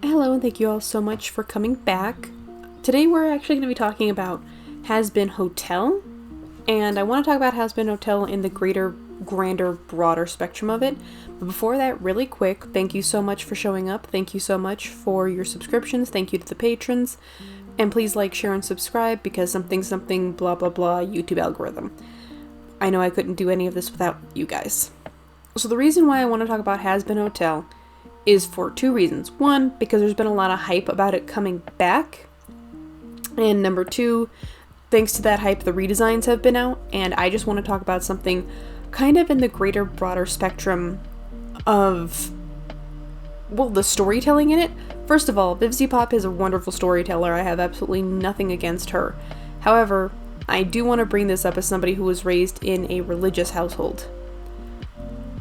Hello, and thank you all so much for coming back. Today we're actually going to be talking about Hazbin Hotel, and I want to talk about Hazbin Hotel in the greater, grander, broader spectrum of it. But before that, really quick, thank you so much for showing up. Thank you so much for your subscriptions. Thank you to the patrons. And please like, share, and subscribe because something, blah, blah, blah, YouTube algorithm. I know I couldn't do any of this without you guys. So the reason why I want to talk about Hazbin Hotel is for two reasons. One, because there's been a lot of hype about it coming back. And number two, thanks to that hype, the redesigns have been out. And I just want to talk about something kind of in the greater, broader spectrum of, well, the storytelling in it. First of all, Vivzie Pop is a wonderful storyteller. I have absolutely nothing against her. However, I do want to bring this up as somebody who was raised in a religious household.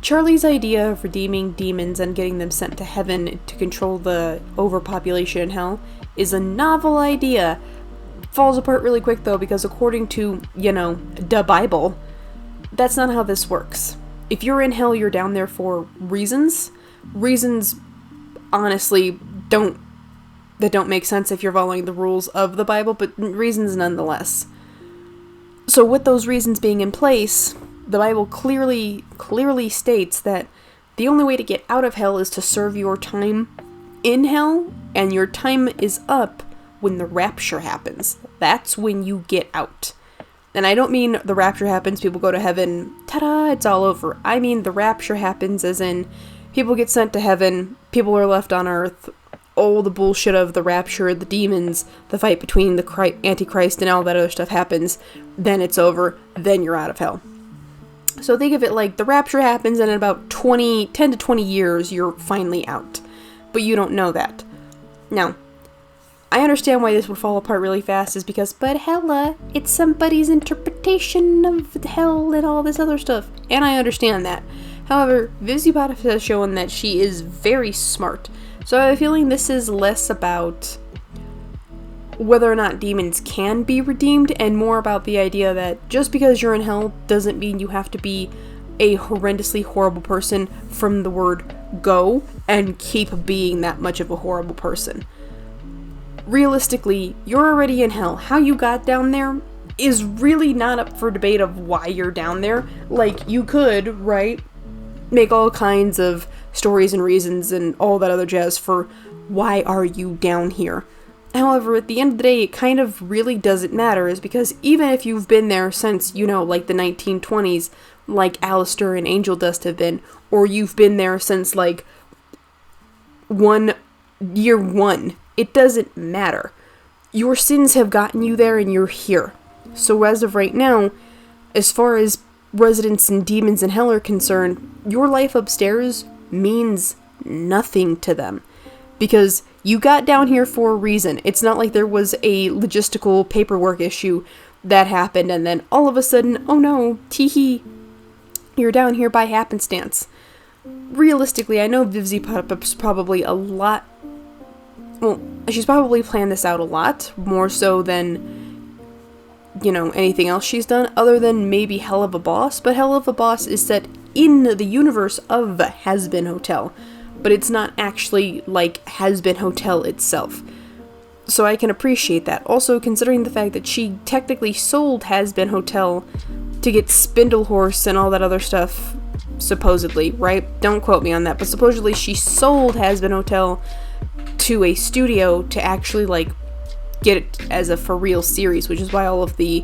Charlie's idea of redeeming demons and getting them sent to heaven to control the overpopulation in hell is a novel idea. Falls apart really quick though, because according to, the Bible, that's not how this works. If you're in hell, you're down there for reasons. Reasons, honestly, don't make sense if you're following the rules of the Bible, but reasons nonetheless. So with those reasons being in place, the Bible clearly states that the only way to get out of hell is to serve your time in hell, and your time is up when the rapture happens. That's when you get out. And I don't mean the rapture happens, people go to heaven, ta-da, it's all over. I mean the rapture happens as in people get sent to heaven, people are left on earth, all the bullshit of the rapture, the demons, the fight between the Antichrist and all that other stuff happens, then it's over, then you're out of hell. So think of it like the rapture happens and in about 10 to 20 years, you're finally out. But you don't know that. Now, I understand why this would fall apart really fast is because, but hella, it's somebody's interpretation of hell and all this other stuff. And I understand that. However, Vivzie Pop has shown that she is very smart. So I have a feeling this is less about whether or not demons can be redeemed, and more about the idea that just because you're in hell doesn't mean you have to be a horrendously horrible person from the word go and keep being that much of a horrible person. Realistically, you're already in hell. How you got down there is really not up for debate of why you're down there. Like, you could, right, make all kinds of stories and reasons and all that other jazz for why are you down here. However, at the end of the day, it kind of really doesn't matter, is because even if you've been there since, like the 1920s, like Alistair and Angel Dust have been, or you've been there since, like, year one, it doesn't matter. Your sins have gotten you there and you're here. So as of right now, as far as residents and demons in hell are concerned, your life upstairs means nothing to them. Because you got down here for a reason. It's not like there was a logistical paperwork issue that happened and then all of a sudden, oh no, teehee, you're down here by happenstance. Realistically, I know Vivzie Pop's probably she's probably planned this out a lot, more so than, anything else she's done, other than maybe Hell of a Boss, but Hell of a Boss is set in the universe of Hazbin Hotel. But it's not actually like Hazbin Hotel itself. So I can appreciate that. Also, considering the fact that she technically sold Hazbin Hotel to get Spindlehorse and all that other stuff, supposedly, right? Don't quote me on that, but supposedly she sold Hazbin Hotel to a studio to actually, get it as a for real series, which is why all of the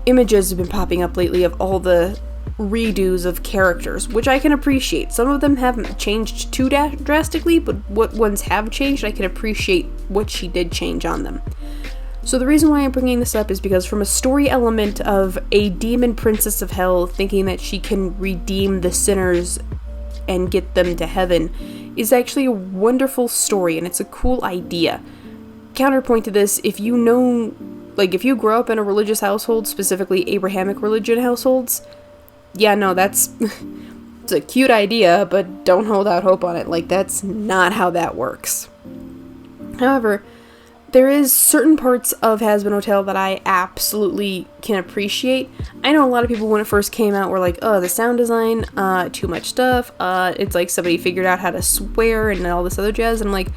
images have been popping up lately of all the redos of characters, which I can appreciate. Some of them haven't changed too drastically, but what ones have changed, I can appreciate what she did change on them. So the reason why I'm bringing this up is because from a story element of a demon princess of hell thinking that she can redeem the sinners and get them to heaven is actually a wonderful story, and it's a cool idea. Counterpoint to this, if you grow up in a religious household, specifically Abrahamic religion households, yeah, no, that's it's a cute idea, but don't hold out hope on it. That's not how that works. However, there is certain parts of Hazbin Hotel that I absolutely can appreciate. I know a lot of people when it first came out were like, oh, the sound design, too much stuff, it's like somebody figured out how to swear and all this other jazz, and I'm like,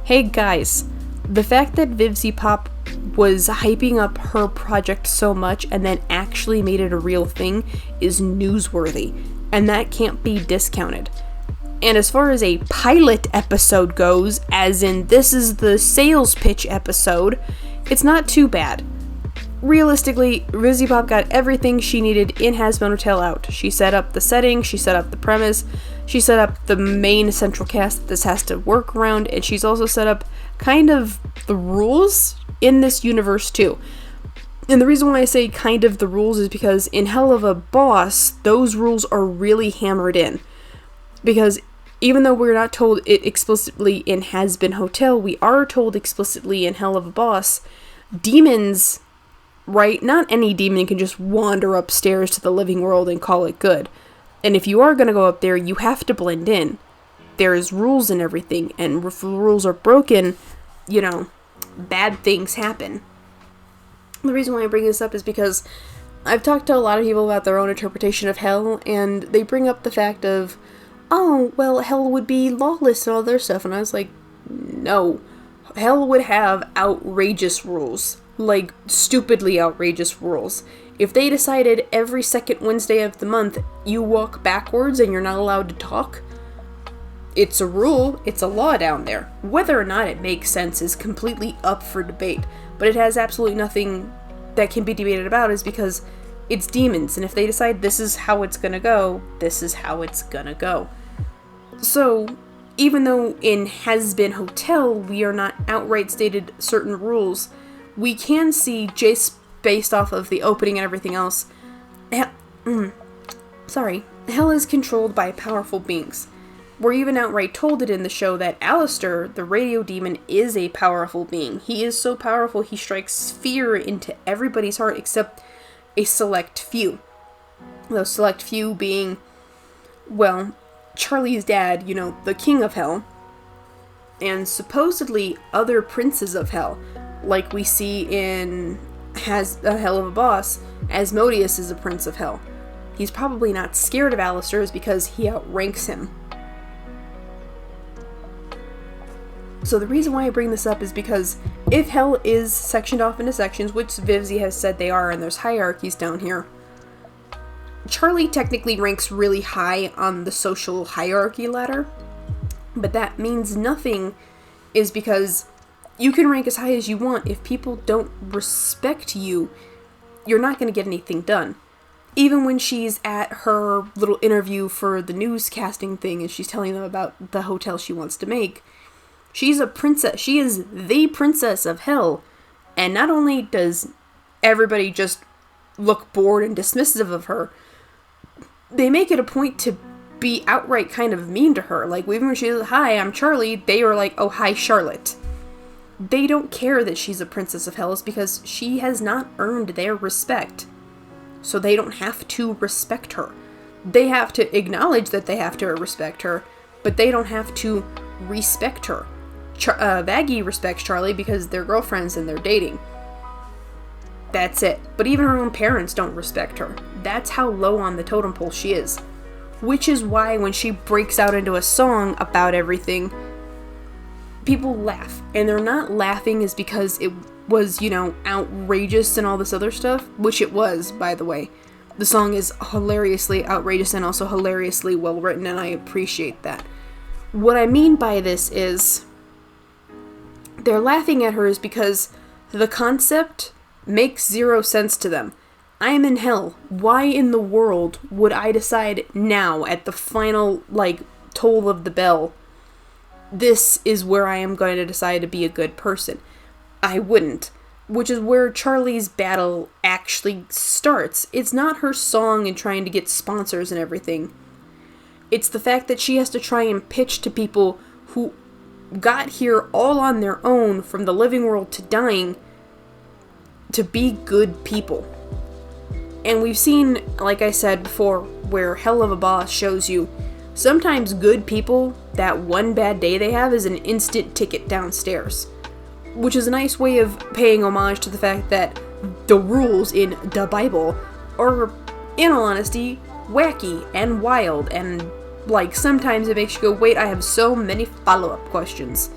hey guys, the fact that Vivzie Pop was hyping up her project so much and then actually made it a real thing is newsworthy, and that can't be discounted. And as far as a pilot episode goes, as in this is the sales pitch episode, it's not too bad. Realistically, Vivzie Pop got everything she needed in Hazbin Hotel out. She set up the setting, she set up the premise, she set up the main central cast that this has to work around, and she's also set up kind of the rules in this universe too. And the reason why I say kind of the rules is because in Helluva Boss, those rules are really hammered in. Because even though we're not told it explicitly in Hazbin Hotel, we are told explicitly in Helluva Boss, demons, right? Not any demon can just wander upstairs to the living world and call it good. And if you are going to go up there, you have to blend in. There's rules and everything, and if the rules are broken, you know, bad things happen. The reason why I bring this up is because I've talked to a lot of people about their own interpretation of hell, and they bring up the fact of, oh, well, hell would be lawless and all their stuff, and I was like, no. Hell would have outrageous rules. Like, stupidly outrageous rules. If they decided every second Wednesday of the month you walk backwards and you're not allowed to talk, it's a rule, it's a law down there. Whether or not it makes sense is completely up for debate, but it has absolutely nothing that can be debated about, is because it's demons, and if they decide this is how it's gonna go, this is how it's gonna go. So, even though in Hazbin Hotel we are not outright stated certain rules, we can see, just based off of the opening and everything else, hell is controlled by powerful beings. We're even outright told it in the show that Alistair, the radio demon, is a powerful being. He is so powerful he strikes fear into everybody's heart except a select few. Those select few being, well, Charlie's dad, you know, the king of hell, and supposedly other princes of hell, like we see in Helluva Boss. Asmodeus is a prince of hell. He's probably not scared of Alistair because he outranks him. So the reason why I bring this up is because if hell is sectioned off into sections, which Vivzie has said they are, and there's hierarchies down here, Charlie technically ranks really high on the social hierarchy ladder, but that means nothing, is because you can rank as high as you want. If people don't respect you, you're not going to get anything done. Even when she's at her little interview for the newscasting thing and she's telling them about the hotel she wants to make, she's a princess. She is the princess of hell. And not only does everybody just look bored and dismissive of her, they make it a point to be outright kind of mean to her. Like, even when she says, hi, I'm Charlie, they are like, oh, hi, Charlotte. They don't care that she's a princess of hell, because she has not earned their respect. So they don't have to respect her. They have to acknowledge that they have to respect her, but they don't have to respect her. Vaggie respects Charlie because they're girlfriends and they're dating. That's it. But even her own parents don't respect her. That's how low on the totem pole she is. Which is why when she breaks out into a song about everything, people laugh. And they're not laughing is because it was, you know, outrageous and all this other stuff, which it was, by the way. The song is hilariously outrageous and also hilariously well written, and I appreciate that. What I mean by this is, they're laughing at her is because the concept makes zero sense to them. I'm in hell. Why in the world would I decide now, at the final, like, toll of the bell, this is where I am going to decide to be a good person? I wouldn't. Which is where Charlie's battle actually starts. It's not her song and trying to get sponsors and everything. It's the fact that she has to try and pitch to people who got here all on their own, from the living world to dying, to be good people. And we've seen, like I said before, where Helluva Boss shows you sometimes good people, that one bad day they have is an instant ticket downstairs. which is a nice way of paying homage to the fact that the rules in the Bible are, in all honesty, wacky and wild, and like sometimes it makes you go, wait, I have so many follow-up questions.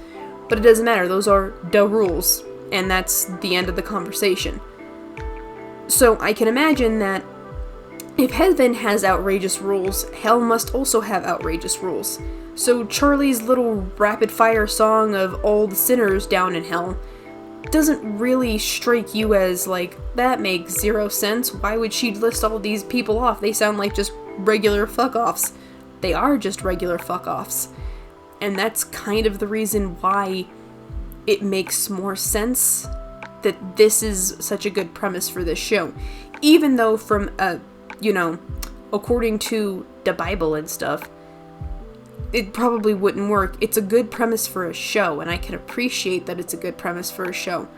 But it doesn't matter, those are the rules, and that's the end of the conversation. So I can imagine that if heaven has outrageous rules, hell must also have outrageous rules. So Charlie's little rapid-fire song of all the sinners down in hell doesn't really strike you as, like, that makes zero sense. Why would she list all these people off? They sound like just regular fuck-offs. They are just regular fuck-offs. And that's kind of the reason why it makes more sense that this is such a good premise for this show. Even though from according to the Bible and stuff, it probably wouldn't work. It's a good premise for a show, and I can appreciate that it's a good premise for a show.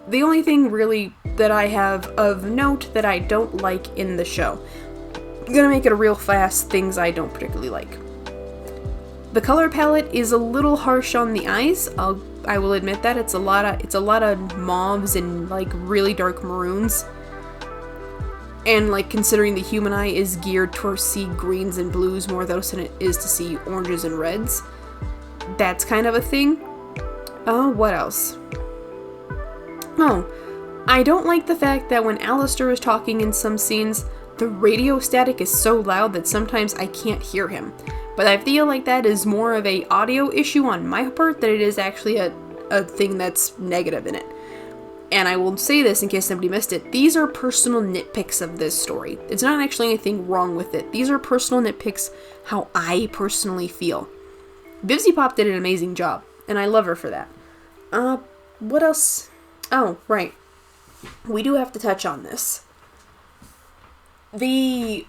The only thing really that I have of note that I don't like in the show, I'm gonna make it a real fast things I don't particularly like. The color palette is a little harsh on the eyes. I will admit that it's a lot of mauves and like really dark maroons. And like considering the human eye is geared towards see greens and blues more than it is to see oranges and reds, that's kind of a thing. What else? Oh, I don't like the fact that when Alistair is talking in some scenes, the radio static is so loud that sometimes I can't hear him. But I feel like that is more of a audio issue on my part than it is actually a thing that's negative in it. And I will say this in case somebody missed it, these are personal nitpicks of this story. It's not actually anything wrong with it. These are personal nitpicks how I personally feel. Vivzie Pop did an amazing job, and I love her for that. What else? Oh, right. We do have to touch on this. The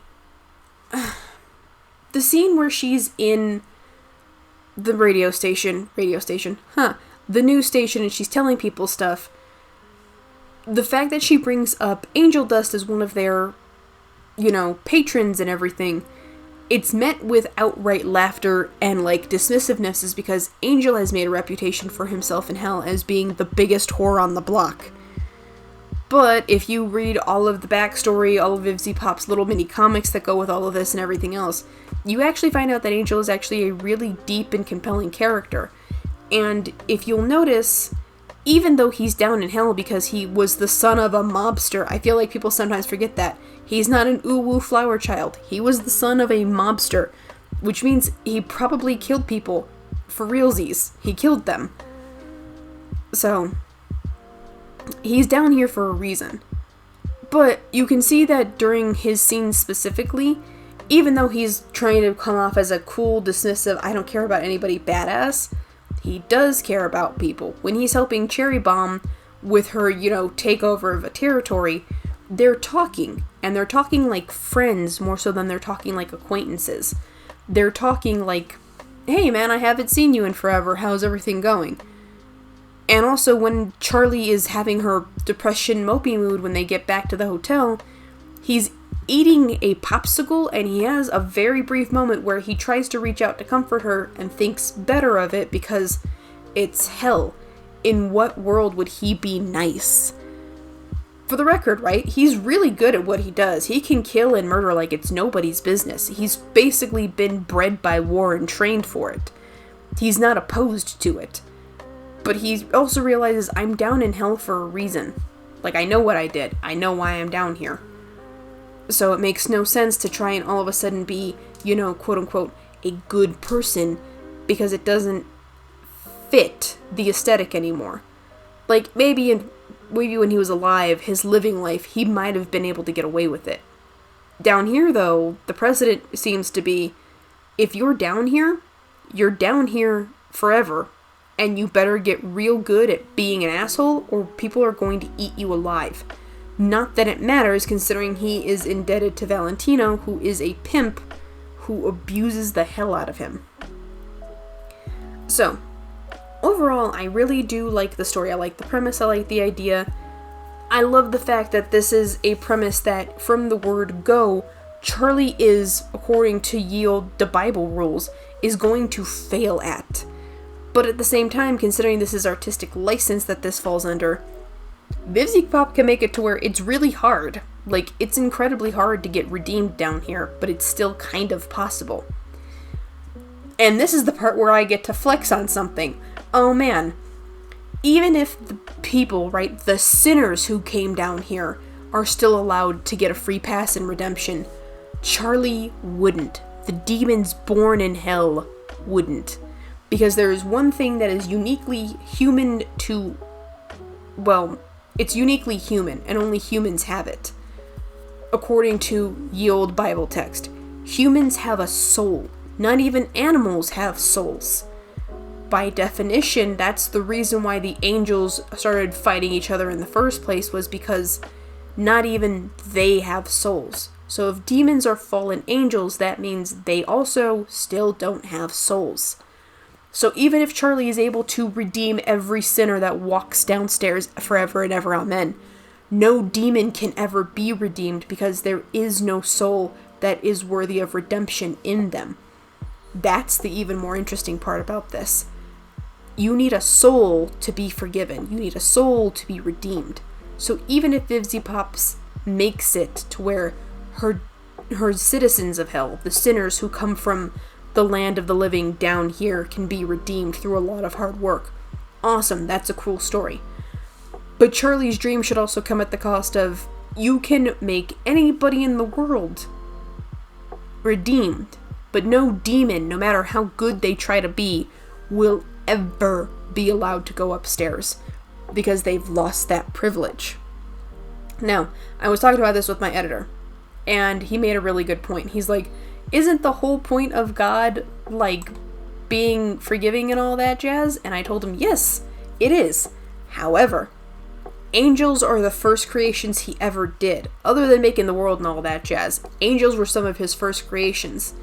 scene where she's in the radio station, the news station, and she's telling people stuff. The fact that she brings up Angel Dust as one of their, patrons and everything, it's met with outright laughter and, like, dismissiveness is because Angel has made a reputation for himself in hell as being the biggest whore on the block. But if you read all of the backstory, all of Vivzie Pop's little mini comics that go with all of this and everything else, you actually find out that Angel is actually a really deep and compelling character. And if you'll notice, even though he's down in hell because he was the son of a mobster, I feel like people sometimes forget that. He's not an ooh-woo flower child. He was the son of a mobster, which means he probably killed people for realsies. He killed them. So, he's down here for a reason. But you can see that during his scenes specifically, even though he's trying to come off as a cool, dismissive, I don't care about anybody badass, he does care about people. When he's helping Cherry Bomb with her, takeover of a territory, they're talking. And they're talking like friends more so than they're talking like acquaintances. They're talking like, hey man, I haven't seen you in forever, how's everything going? And also when Charlie is having her depression mopey mood when they get back to the hotel, he's eating a popsicle and he has a very brief moment where he tries to reach out to comfort her and thinks better of it because it's hell. In what world would he be nice? For the record, right, he's really good at what he does. He can kill and murder like it's nobody's business. He's basically been bred by war and trained for it. He's not opposed to it. But he also realizes I'm down in hell for a reason. Like, I know what I did. I know why I'm down here. So it makes no sense to try and all of a sudden be, quote-unquote, a good person because it doesn't fit the aesthetic anymore. Like, maybe when he was alive, his living life, he might have been able to get away with it. Down here, though, the precedent seems to be, if you're down here forever, and you better get real good at being an asshole, or people are going to eat you alive. Not that it matters, considering he is indebted to Valentino, who is a pimp who abuses the hell out of him. So, overall, I really do like the story. I like the premise, I like the idea. I love the fact that this is a premise that, from the word go, Charlie is, according to yield the Bible rules, is going to fail at. But at the same time, considering this is artistic license that this falls under, VivziePop can make it to where it's really hard. Like, it's incredibly hard to get redeemed down here, but it's still kind of possible. And this is the part where I get to flex on something. Oh man. Even if the people, right, the sinners who came down here are still allowed to get a free pass and redemption, Charlie wouldn't. The demons born in hell wouldn't. Because there is one thing that is uniquely human to... Well, it's uniquely human, and only humans have it. According to ye olde Bible text, humans have a soul. Not even animals have souls. By definition, that's the reason why the angels started fighting each other in the first place, was because not even they have souls. So if demons are fallen angels, that means they also still don't have souls. So even if Charlie is able to redeem every sinner that walks downstairs forever and ever, amen, no demon can ever be redeemed because there is no soul that is worthy of redemption in them. That's the even more interesting part about this. You need a soul to be forgiven. You need a soul to be redeemed. So even if VivziePops makes it to where her citizens of hell, the sinners who come from the land of the living down here, can be redeemed through a lot of hard work. Awesome, that's a cool story. But Charlie's dream should also come at the cost of, you can make anybody in the world redeemed, but no demon, no matter how good they try to be, will ever be allowed to go upstairs, because they've lost that privilege. Now, I was talking about this with my editor, and he made a really good point. He's like, isn't the whole point of God, like, being forgiving and all that jazz? And I told him, yes, it is. However, angels are the first creations he ever did. Other than making the world and all that jazz, angels were some of his first creations.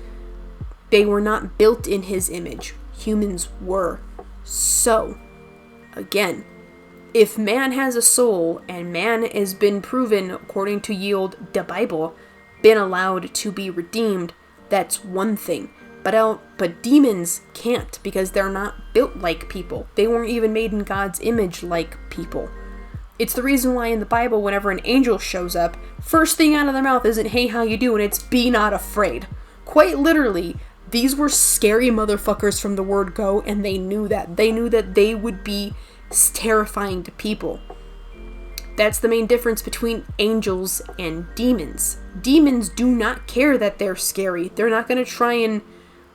They were not built in his image. Humans were. So, again, if man has a soul, and man has been proven, according to ye olde the Bible, been allowed to be redeemed, that's one thing. But demons can't, because they're not built like people. They weren't even made in God's image like people. It's the reason why in the Bible, whenever an angel shows up, first thing out of their mouth isn't, hey, how you doing? It's, be not afraid. Quite literally, these were scary motherfuckers from the word go, and they knew that. They knew that they would be terrifying to people. That's the main difference between angels and demons. Demons do not care that they're scary. They're not going to try and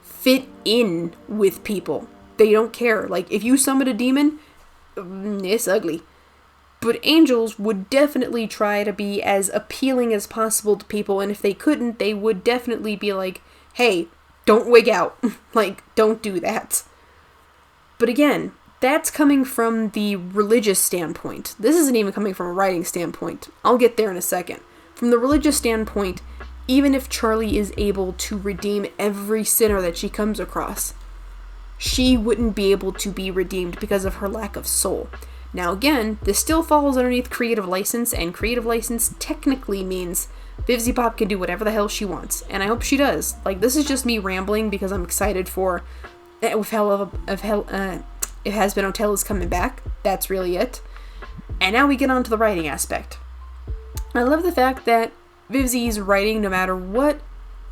fit in with people. They don't care. Like, if you summon a demon, it's ugly. But angels would definitely try to be as appealing as possible to people, and if they couldn't, they would definitely be like, hey, don't wig out. Like, don't do that. But again, that's coming from the religious standpoint. This isn't even coming from a writing standpoint. I'll get there in a second. From the religious standpoint, even if Charlie is able to redeem every sinner that she comes across, she wouldn't be able to be redeemed because of her lack of soul. Now again, this still falls underneath creative license, and creative license technically means VivziePop can do whatever the hell she wants, and I hope she does. Like, this is just me rambling because I'm excited for If Has Been Hotel is coming back. That's really it. And now we get on to the writing aspect. I love the fact that Vivzie's writing, no matter what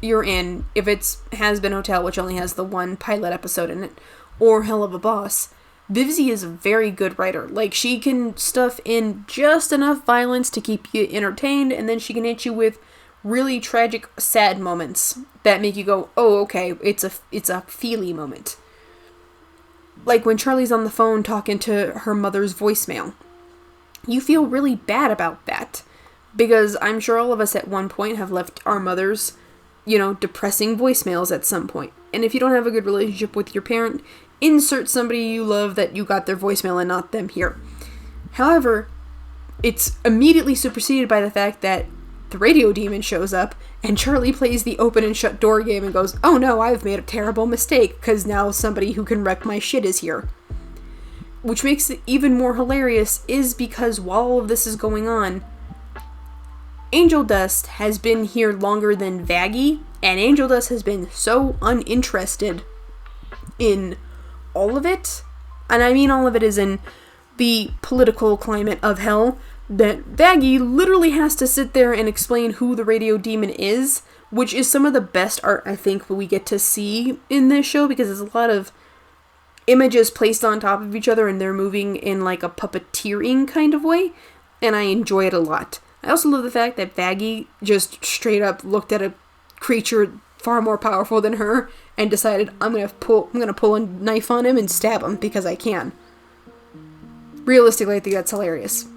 you're in, if it's Has Been Hotel, which only has the one pilot episode in it, or Hell of a Boss, Vivzie is a very good writer. Like, she can stuff in just enough violence to keep you entertained, and then she can hit you with really tragic, sad moments that make you go, oh, okay, it's a feely moment. Like when Charlie's on the phone talking to her mother's voicemail. You feel really bad about that. Because I'm sure all of us at one point have left our mothers, depressing voicemails at some point. And if you don't have a good relationship with your parent, insert somebody you love that you got their voicemail and not them here. However, it's immediately superseded by the fact that the radio demon shows up, and Charlie plays the open and shut door game and goes, oh no, I've made a terrible mistake, because now somebody who can wreck my shit is here. Which makes it even more hilarious is because while all of this is going on, Angel Dust has been here longer than Vaggie, and Angel Dust has been so uninterested in all of it And I mean all of it is in the political climate of hell, that Vaggie literally has to sit there and explain who the radio demon is, which is some of the best art I think we get to see in this show, because there's a lot of images placed on top of each other and they're moving in like a puppeteering kind of way, and I enjoy it a lot. I also love the fact that Vaggie just straight up looked at a creature far more powerful than her and decided, I'm gonna pull a knife on him and stab him because I can. Realistically, I think that's hilarious.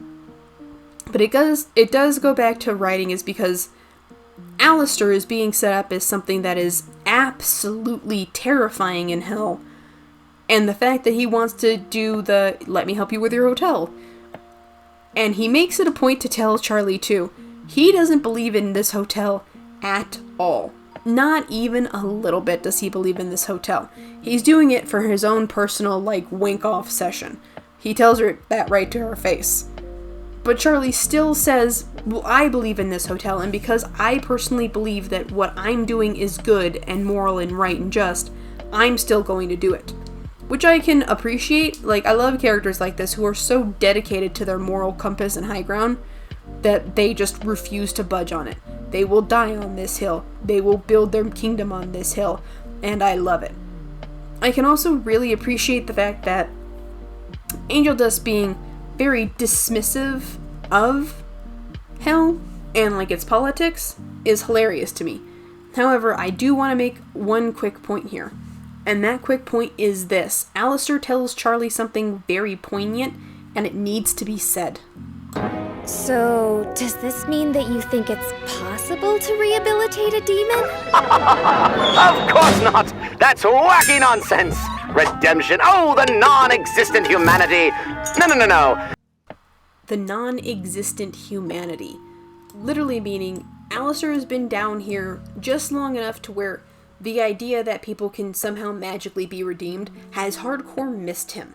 But it does go back to writing, is because Alistair is being set up as something that is absolutely terrifying in hell. And the fact that he wants to do the, let me help you with your hotel. And he makes it a point to tell Charlie too, he doesn't believe in this hotel at all. Not even a little bit does he believe in this hotel. He's doing it for his own personal, wink off session. He tells her that right to her face. But Charlie still says, well, I believe in this hotel, and because I personally believe that what I'm doing is good and moral and right and just, I'm still going to do it. Which I can appreciate. I love characters like this who are so dedicated to their moral compass and high ground that they just refuse to budge on it. They will die on this hill. They will build their kingdom on this hill. And I love it. I can also really appreciate the fact that Angel Dust being very dismissive of hell and its politics is hilarious to me. However, I do want to make one quick point here. And that quick point is this. Alistair tells Charlie something very poignant, and it needs to be said. So, does this mean that you think it's possible to rehabilitate a demon? Of course not! That's wacky nonsense! Redemption! Oh, the non-existent humanity! No. The non-existent humanity. Literally meaning, Alistair has been down here just long enough to where the idea that people can somehow magically be redeemed has hardcore missed him.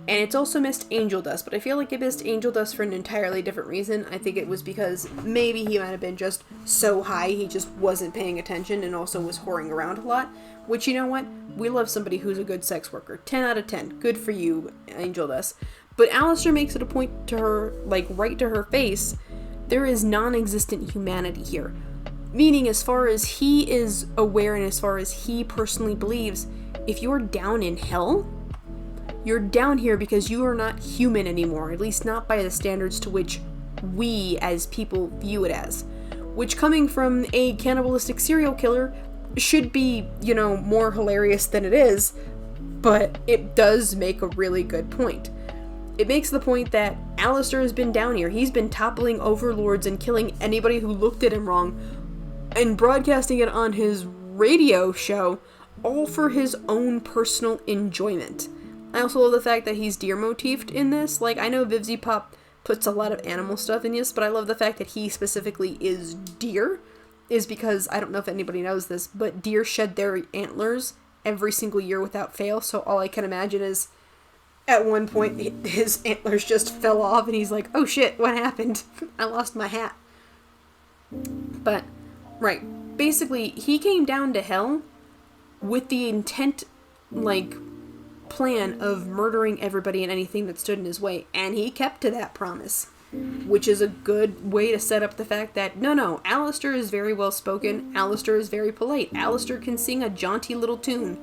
And it's also missed Angel Dust, but I feel like it missed Angel Dust for an entirely different reason. I think it was because maybe he might have been just so high he just wasn't paying attention and also was whoring around a lot. Which, you know what? We love somebody who's a good sex worker. 10 out of 10. Good for you, Angel Dust. But Alistair makes it a point to her, right to her face, there is non-existent humanity here. Meaning, as far as he is aware and as far as he personally believes, if you're down in hell, you're down here because you are not human anymore, at least not by the standards to which we as people view it as. Which, coming from a cannibalistic serial killer, should be, more hilarious than it is, but it does make a really good point. It makes the point that Alistair has been down here. He's been toppling overlords and killing anybody who looked at him wrong, and broadcasting it on his radio show, all for his own personal enjoyment. I also love the fact that he's deer motifed in this. I know Vivzy Pop puts a lot of animal stuff in this, but I love the fact that he specifically is deer, is because, I don't know if anybody knows this, but deer shed their antlers every single year without fail, so all I can imagine is, at one point, his antlers just fell off, and he's like, oh shit, what happened? I lost my hat. But, right, basically, he came down to hell with the intent, plan of murdering everybody and anything that stood in his way, and he kept to that promise, which is a good way to set up the fact that, no, Alistair is very well spoken, Alistair is very polite, Alistair can sing a jaunty little tune.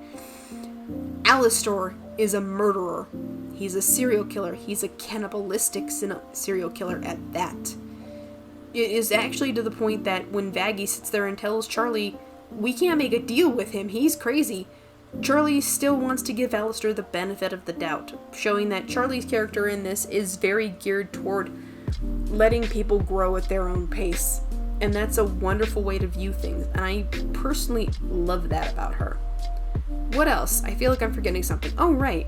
Alistair is a murderer. He's a serial killer. He's a cannibalistic serial killer at that. It is actually to the point that when Vaggie sits there and tells Charlie, we can't make a deal with him, he's crazy, Charlie still wants to give Alistair the benefit of the doubt, showing that Charlie's character in this is very geared toward letting people grow at their own pace. And that's a wonderful way to view things, and I personally love that about her. What else? I feel like I'm forgetting something. Oh, right.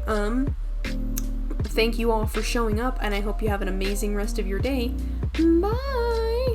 Thank you all for showing up, and I hope you have an amazing rest of your day. Bye!